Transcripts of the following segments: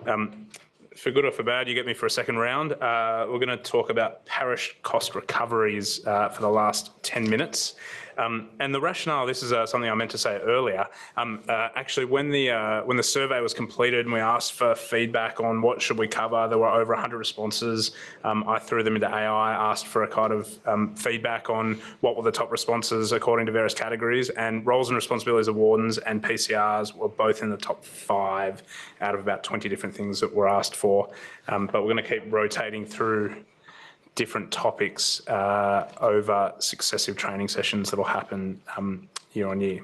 For good or for bad, you get me for a second round. We're going to talk about parish cost recoveries for the last 10 minutes. And the rationale, this is something I meant to say earlier. Actually, when the survey was completed and we asked for feedback on what should we cover, there were over 100 responses. I threw them into AI, asked for a kind of feedback on what were the top responses according to various categories, and roles and responsibilities of wardens and PCRs were both in the top 5 out of about 20 different things that were asked for. But we're going to keep rotating through different topics over successive training sessions that will happen year on year.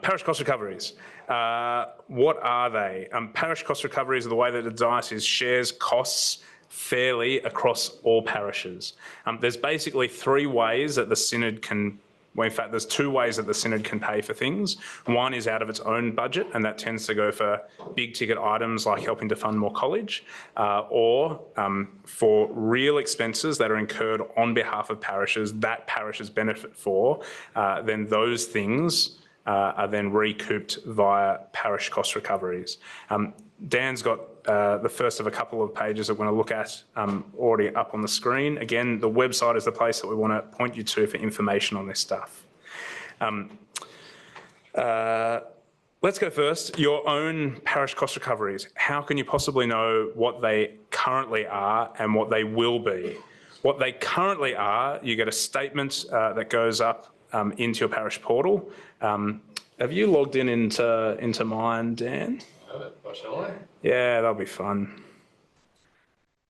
Parish cost recoveries. What are they? Parish cost recoveries are the way that the diocese shares costs fairly across all parishes. There's basically 3 ways that the synod can, well, in fact, there's 2 ways that the synod can pay for things. One is out of its own budget, and that tends to go for big ticket items like helping to fund more college, or for real expenses that are incurred on behalf of parishes that parishes benefit for, then those things are then recouped via parish cost recoveries. Dan's got the first of a couple of pages that we're going to look at already up on the screen. Again, the website is the place that we want to point you to for information on this stuff. Let's go first. Your own parish cost recoveries. How can you possibly know what they currently are and what they will be? What they currently are, you get a statement that goes up into your parish portal. Have you logged into mine, Dan? Shall I? Yeah, that'll be fun.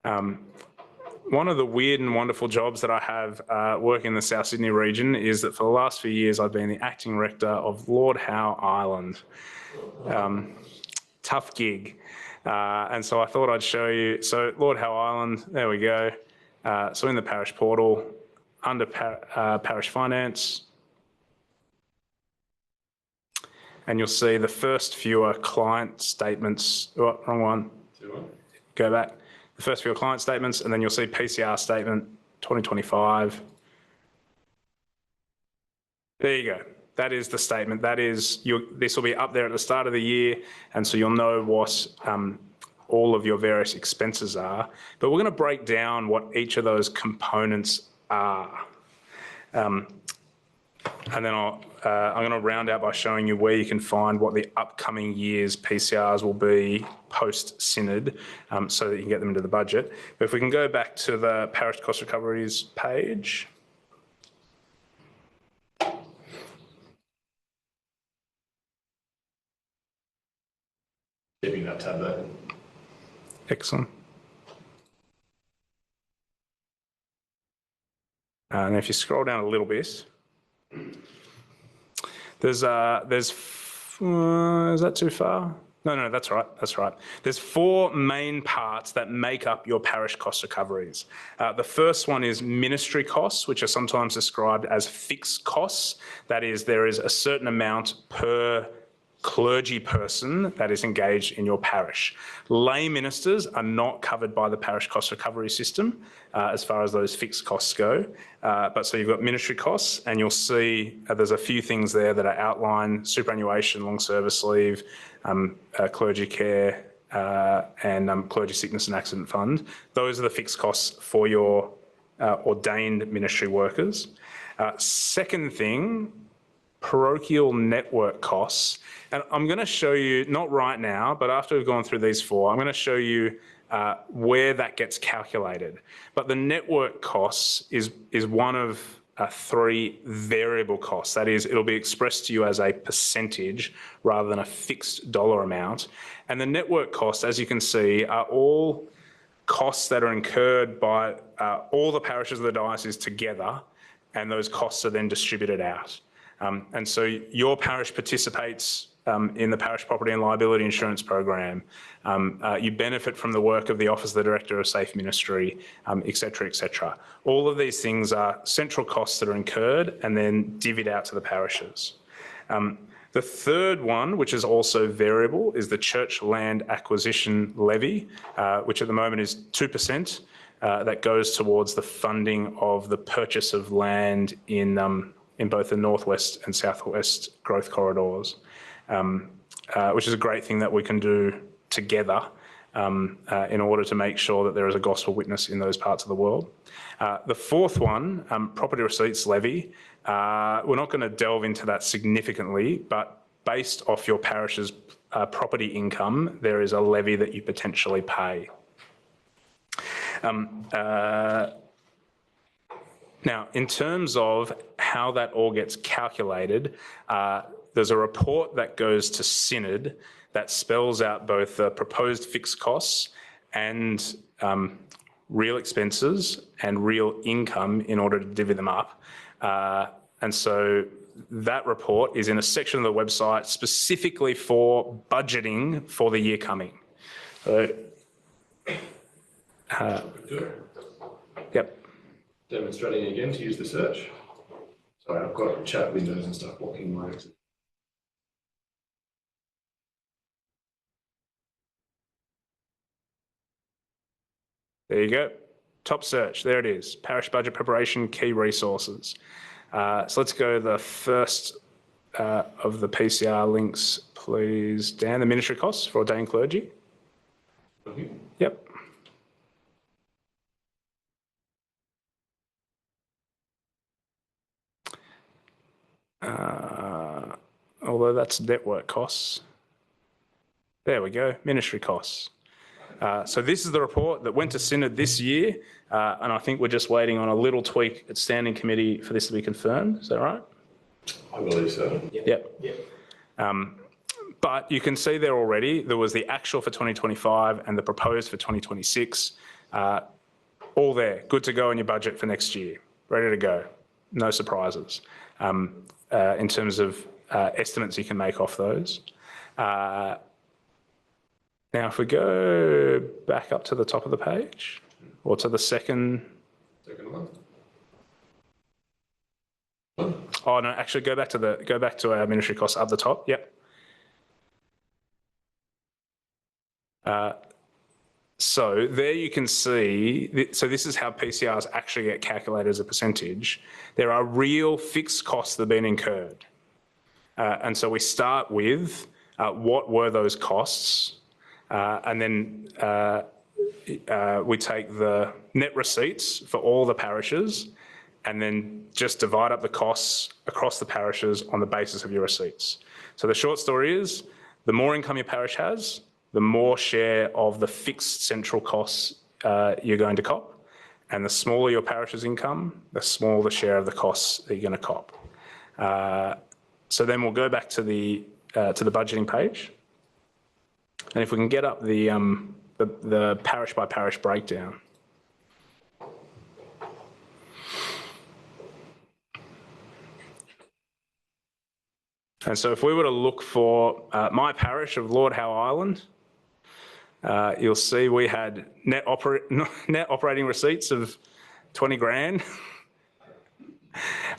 One of the weird and wonderful jobs that I have working in the South Sydney region is that for the last few years I've been the acting rector of Lord Howe Island. Tough gig. And so I thought I'd show you. So Lord Howe Island, there we go. So in the parish portal, under parish finance, and you'll see the first few are client statements. Oh, wrong one. Go back. The first few are client statements, and then you'll see PCR statement 2025. There you go. That is the statement. That is, this will be up there at the start of the year, and so you'll know what all of your various expenses are. But we're going to break down what each of those components are. And then I'm going to round out by showing you where you can find what the upcoming year's PCRs will be post-synod, so that you can get them into the budget. But if we can go back to the parish cost recoveries page. Keeping that tab there. Excellent. And if you scroll down a little bit, is that too far? No, that's right. That's right. There's 4 main parts that make up your parish cost recoveries. The first one is ministry costs, which are sometimes described as fixed costs. That is, there is a certain amount per clergy person that is engaged in your parish. Lay ministers are not covered by the parish cost recovery system as far as those fixed costs go. But so you've got ministry costs, and you'll see there's a few things there that are outlined: superannuation, long service leave, clergy care, and clergy sickness and accident fund. Those are the fixed costs for your ordained ministry workers. Second thing, parochial network costs. And I'm going to show you, not right now, but after we've gone through these 4, I'm going to show you where that gets calculated. But the network costs is one of 3 variable costs. That is, it'll be expressed to you as a percentage rather than a fixed dollar amount. And the network costs, as you can see, are all costs that are incurred by all the parishes of the diocese together, and those costs are then distributed out. And so your parish participates in the parish property and liability insurance program. You benefit from the work of the Office of the Director of Safe Ministry, etc., etc. All of these things are central costs that are incurred and then divvied out to the parishes. The third one, which is also variable, is the church land acquisition levy, which at the moment is 2%. That goes towards the funding of the purchase of land in both the northwest and southwest growth corridors, which is a great thing that we can do together in order to make sure that there is a gospel witness in those parts of the world. The fourth one, property receipts levy, we're not going to delve into that significantly, but based off your parish's property income, there is a levy that you potentially pay. Now, in terms of how that all gets calculated, there's a report that goes to Synod that spells out both the proposed fixed costs and real expenses and real income in order to divvy them up. And so that report is in a section of the website specifically for budgeting for the year coming. So, yep. Demonstrating again to use the search. Sorry, I've got chat windows and stuff blocking my exit. There you go. Top search. There it is. Parish budget preparation, key resources. So let's go to the first of the PCR links, please. Dan, the ministry costs for ordained clergy. Yep. Although that's network costs. There we go, ministry costs. So this is the report that went to Synod this year, and I think we're just waiting on a little tweak at standing committee for this to be confirmed. Is that right? I believe so. Yep. But you can see there already, there was the actual for 2025 and the proposed for 2026. All there, good to go in your budget for next year, ready to go. No surprises in terms of estimates you can make off those. Now, if we go back up to the top of the page, or to the second one. Oh no, actually go back to our ministry costs up the top. Yep. So there you can see, so this is how PCRs actually get calculated as a percentage. There are real fixed costs that have been incurred. And so we start with what were those costs, and then we take the net receipts for all the parishes and then just divide up the costs across the parishes on the basis of your receipts. So the short story is, the more income your parish has, the more share of the fixed central costs you're going to cop, and the smaller your parish's income, the smaller the share of the costs that you're going to cop. So then we'll go back to the budgeting page, and if we can get up the parish by parish breakdown. And so if we were to look for my parish of Lord Howe Island, you'll see we had net operating receipts of 20 grand.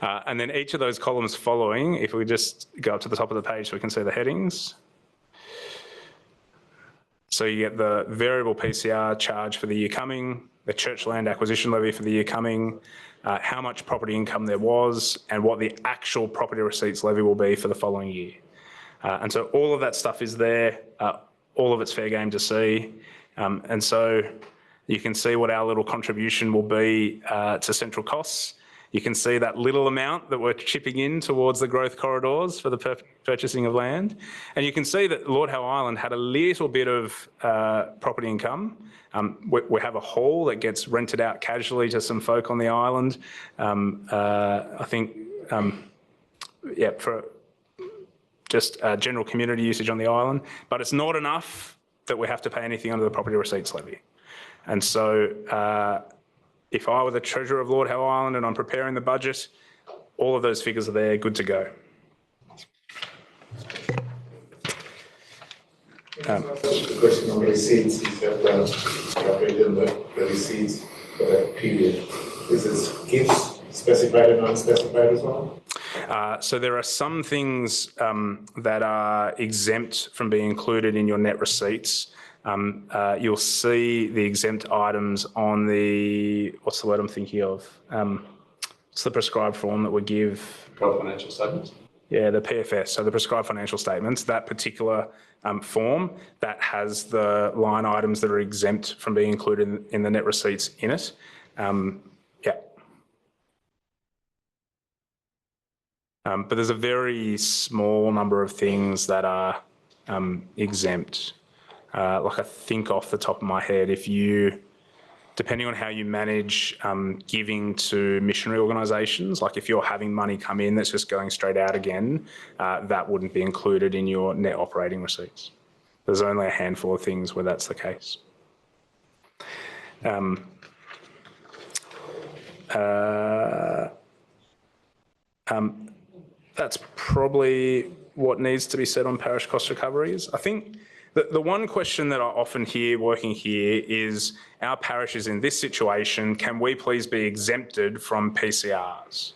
And then each of those columns following, if we just go up to the top of the page so we can see the headings. So you get the variable PCR charge for the year coming, the church land acquisition levy for the year coming, how much property income there was, and what the actual property receipts levy will be for the following year. And so all of that stuff is there, all of it's fair game to see. And so you can see what our little contribution will be to central costs. You can see that little amount that we're chipping in towards the growth corridors for the purchasing of land. And you can see that Lord Howe Island had a little bit of property income. We have a hall that gets rented out casually to some folk on the island. I think, yeah, for just general community usage on the island, but it's not enough that we have to pay anything under the property receipts levy. And so if I were the treasurer of Lord Howe Island and I'm preparing the budget, all of those figures are there, good to go. The question on receipts, you said the receipts for that period. Is it gifts specified and unspecified as well? So there are some things that are exempt from being included in your net receipts. You'll see the exempt items on the, what's the word I'm thinking of? What's the prescribed form that we give? Pro financial statements. Yeah, the PFS, so the prescribed financial statements, that particular form that has the line items that are exempt from being included in the net receipts in it. Yeah. But there's a very small number of things that are exempt. Like I think off the top of my head, if you, depending on how you manage giving to missionary organisations, like if you're having money come in that's just going straight out again, that wouldn't be included in your net operating receipts. There's only a handful of things where that's the case. That's probably what needs to be said on parish cost recoveries. I think the one question that I often hear working here is, our parish is in this situation, can we please be exempted from PCRs?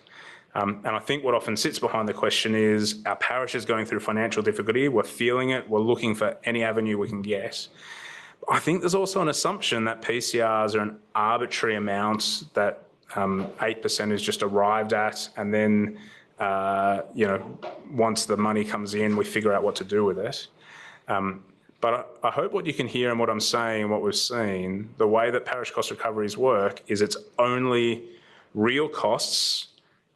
And I think what often sits behind the question is, our parish is going through financial difficulty, we're feeling it, we're looking for any avenue we can get. I think there's also an assumption that PCRs are an arbitrary amount that 8% is just arrived at, and then once the money comes in, we figure out what to do with it. But I hope what you can hear and what I'm saying and what we've seen, the way that parish cost recoveries work is it's only real costs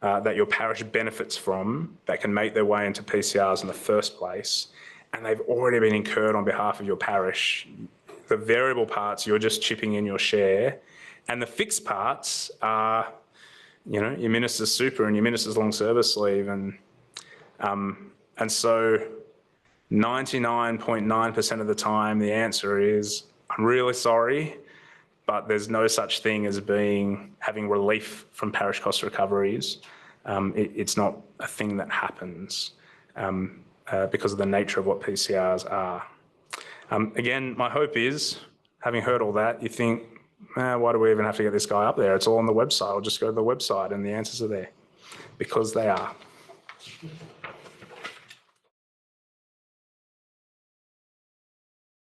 that your parish benefits from that can make their way into PCRs in the first place, and they've already been incurred on behalf of your parish. The variable parts, you're just chipping in your share, and the fixed parts are, your minister's super and your minister's long service leave, and so 99.9% of the time the answer is, I'm really sorry, but there's no such thing as having relief from parish cost recoveries. It's not a thing that happens because of the nature of what PCRs are. Again, my hope is, having heard all that, you think, why do we even have to get this guy up there? It's all on the website. I'll just go to the website and the answers are there, because they are.